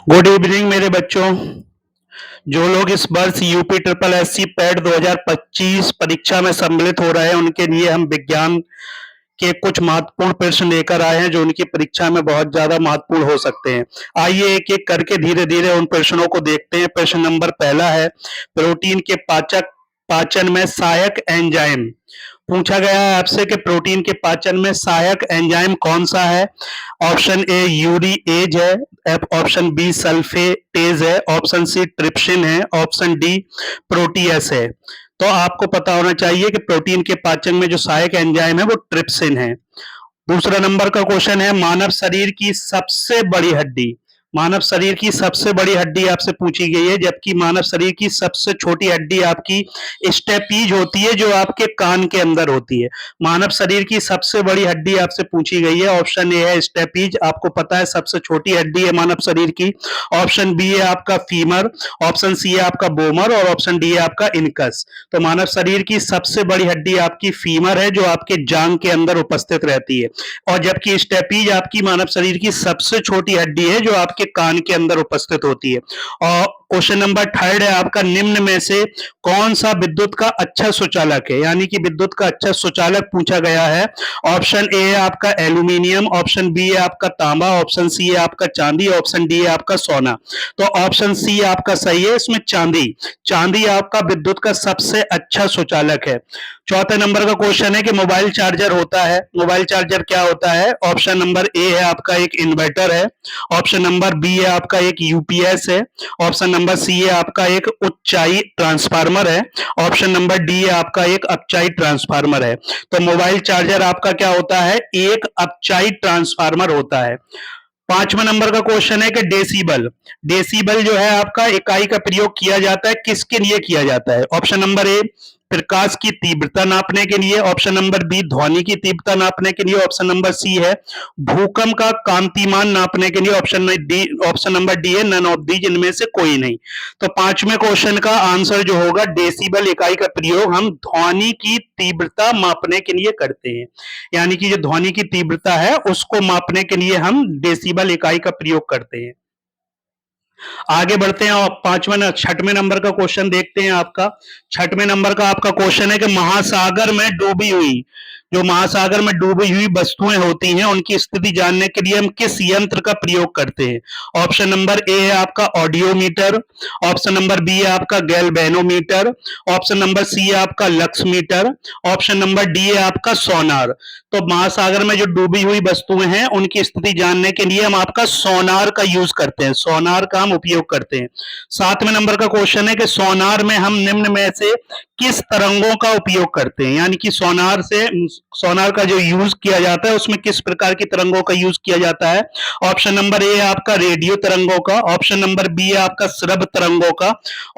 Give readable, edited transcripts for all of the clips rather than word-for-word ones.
Good evening मेरे बच्चों। जो लोग इस वर्ष यूपी ट्रिपल एससी पैट 2025 परीक्षा में सम्मिलित हो रहे हैं उनके लिए हम विज्ञान के कुछ महत्वपूर्ण प्रश्न लेकर आए हैं जो उनकी परीक्षा में बहुत ज्यादा महत्वपूर्ण हो सकते हैं। आइए एक एक करके धीरे धीरे उन प्रश्नों को देखते हैं। प्रश्न नंबर पहला है, प्रोटीन के पाचन में सहायक एंजाइम पूछा गया है आपसे कि प्रोटीन के पाचन में सहायक एंजाइम कौन सा है। ऑप्शन ए यूरिएज है, ऑप्शन बी सल्फेटेज है, ऑप्शन सी ट्रिप्सिन है, ऑप्शन डी प्रोटीएस है। तो आपको पता होना चाहिए कि प्रोटीन के पाचन में जो सहायक एंजाइम है वो ट्रिप्सिन है। दूसरा नंबर का क्वेश्चन है, मानव शरीर की सबसे बड़ी हड्डी, मानव शरीर की सबसे बड़ी हड्डी आपसे पूछी गई है, जबकि मानव शरीर की सबसे छोटी हड्डी आपकी स्टेपीज होती है जो आपके कान के अंदर होती है। मानव शरीर की सबसे बड़ी हड्डी आपसे पूछी गई है, ऑप्शन ए है स्टेपीज, आपको पता है सबसे छोटी हड्डी है मानव शरीर की। ऑप्शन बी है आपका फीमर, ऑप्शन सी है आपका बोमर और ऑप्शन डी है आपका इनकस। तो मानव शरीर की सबसे बड़ी हड्डी आपकी फीमर है जो आपके जांग के अंदर उपस्थित रहती है, और जबकि स्टेपीज आपकी मानव शरीर की सबसे छोटी हड्डी है जो आपके कान के अंदर उपस्थित होती है। और क्वेश्चन नंबर थर्ड है आपका, निम्न में से कौन सा विद्युत का अच्छा सुचालक है, यानी कि विद्युत का अच्छा सुचालक पूछा गया है। ऑप्शन ए है आपका एल्यूमिनियम, ऑप्शन बी है आपका तांबा, ऑप्शन सी है आपका चांदी, ऑप्शन डी है आपका सोना। तो ऑप्शन सी आपका सही है, इसमें चांदी, चांदी आपका विद्युत का सबसे अच्छा सुचालक है। चौथे नंबर का क्वेश्चन है कि मोबाइल चार्जर होता है, मोबाइल चार्जर क्या होता है। ऑप्शन नंबर ए है आपका एक इन्वर्टर है, ऑप्शन नंबर बी है आपका एक यूपीएस है, ऑप्शन नंबर सी है आपका एक उच्चाई ट्रांसफार्मर है, ऑप्शन नंबर डी है आपका एक अपचाई ट्रांसफार्मर है। तो मोबाइल चार्जर आपका क्या होता है, एक अपचाई ट्रांसफार्मर होता है। पांचवा नंबर का क्वेश्चन है कि डेसिबल, डेसिबल जो है आपका इकाई का प्रयोग किया जाता है, किसके लिए किया जाता है। ऑप्शन नंबर ए प्रकाश की तीव्रता नापने के लिए, ऑप्शन नंबर बी ध्वनि की तीव्रता नापने के लिए, ऑप्शन नंबर सी है भूकंप का कांतिमान नापने के लिए, ऑप्शन नंबर डी है नन ऑफ दी, जिनमें से कोई नहीं। तो पांचवें क्वेश्चन का आंसर जो होगा, डेसिबल इकाई का प्रयोग हम ध्वनि की तीव्रता मापने के लिए करते हैं, यानी कि जो ध्वनि की तीव्रता है उसको मापने के लिए हम डेसिबल इकाई का प्रयोग करते हैं। आगे बढ़ते हैं और छठवें नंबर का क्वेश्चन देखते हैं। आपका छठवें नंबर का आपका क्वेश्चन है कि महासागर में डूबी हुई, जो महासागर में डूबी हुई वस्तुएं होती हैं उनकी स्थिति जानने के लिए हम किस यंत्र का प्रयोग करते हैं। ऑप्शन नंबर ए है आपका ऑडियोमीटर, ऑप्शन नंबर बी है आपका गैल्वेनोमीटर, ऑप्शन नंबर सी है आपका lux meter, option number D है आपका सोनार। तो महासागर में जो डूबी हुई वस्तुएं हैं उनकी स्थिति जानने के लिए हम आपका सोनार का यूज करते हैं, सोनार का हम उपयोग करते हैं। सातवें नंबर का क्वेश्चन है कि सोनार में हम निम्न में से किस तरंगों का उपयोग करते हैं, यानी कि सोनार का जो यूज किया जाता है उसमें किस प्रकार की तरंगों का यूज किया जाता है। ऑप्शन नंबर ए है आपका रेडियो तरंगों का, ऑप्शन नंबर बी है आपका श्रव्य तरंगों का,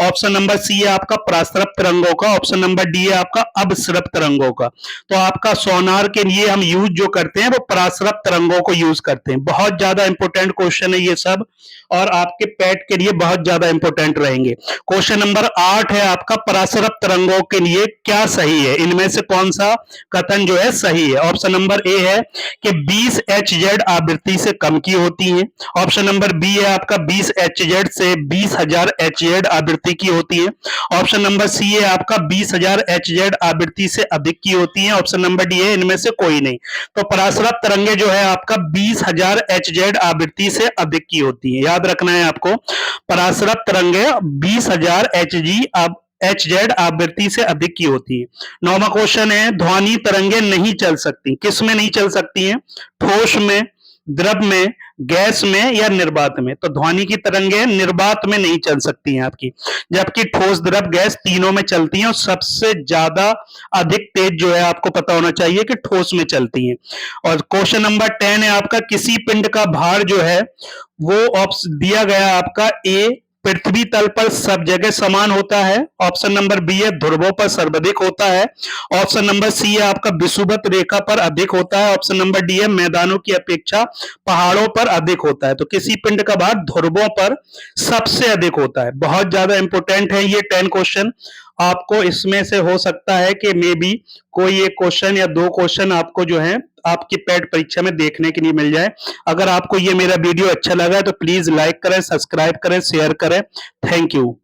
ऑप्शन नंबर सी है आपका प्राश्रव्य तरंगों का, ऑप्शन नंबर डी है आपका अवश्रव्य तरंगों का। तो आपका सोनार के लिए हम यूज जो करते हैं वो प्राश्रव्य तरंगों को यूज करते हैं। बहुत ज्यादा इंपॉर्टेंट क्वेश्चन है ये सब, और आपके पैट के लिए बहुत ज्यादा इंपॉर्टेंट रहेंगे। क्वेश्चन नंबर 8 है आपका, पराश्रव्य तरंगों के लिए क्या सही है, इनमें से कौन सा कथन जो है सही है। ऑप्शन नंबर ए है कि 20 HZ आवृत्ति से कम की होती है, ऑप्शन नंबर बी है आपका 20 HZ से 20,000 HZ आवृत्ति की होती है, ऑप्शन नंबर सी है आपका 20,000 HZ आवृत्ति से अधिक की होती है, ऑप्शन नंबर डी है इनमें से कोई नहीं। तो पराश्रव्य तरंगे जो है आपका 20,000 HZ आवृत्ति से अधिक की होती है, याद रखना है आपको। पराश्रव्य तरंगे 20,000 HZ आवृत्ति से अधिक की होती है। नौवां क्वेश्चन है, ध्वनि तरंगे नहीं चल सकती, किस में नहीं चल सकती हैं, ठोस में, द्रव में, गैस में या निर्वात में। तो ध्वनि की तरंगे निर्वात में नहीं चल सकती हैं आपकी, जबकि ठोस, द्रव, गैस तीनों में चलती हैं, और सबसे ज्यादा अधिक तेज जो है आपको पता होना चाहिए कि ठोस में चलती हैं। और क्वेश्चन नंबर 10 है आपका, किसी पिंड का भार जो है वो दिया गया आपका ए पृथ्वी तल पर सब जगह समान होता है, ऑप्शन नंबर बी है ध्रुवों पर सर्वाधिक होता है, ऑप्शन नंबर सी है आपका विषुवत रेखा पर अधिक होता है, ऑप्शन नंबर डी है मैदानों की अपेक्षा पहाड़ों पर अधिक होता है। तो किसी पिंड का भार ध्रुवों पर सबसे अधिक होता है। बहुत ज्यादा इंपॉर्टेंट है ये 10 क्वेश्चन, आपको इसमें से हो सकता है कि मे बी कोई एक क्वेश्चन या दो क्वेश्चन आपको जो है आपकी पेट परीक्षा में देखने के लिए मिल जाए। अगर आपको ये मेरा वीडियो अच्छा लगा है तो प्लीज लाइक करें, सब्सक्राइब करें, शेयर करें। Thank you.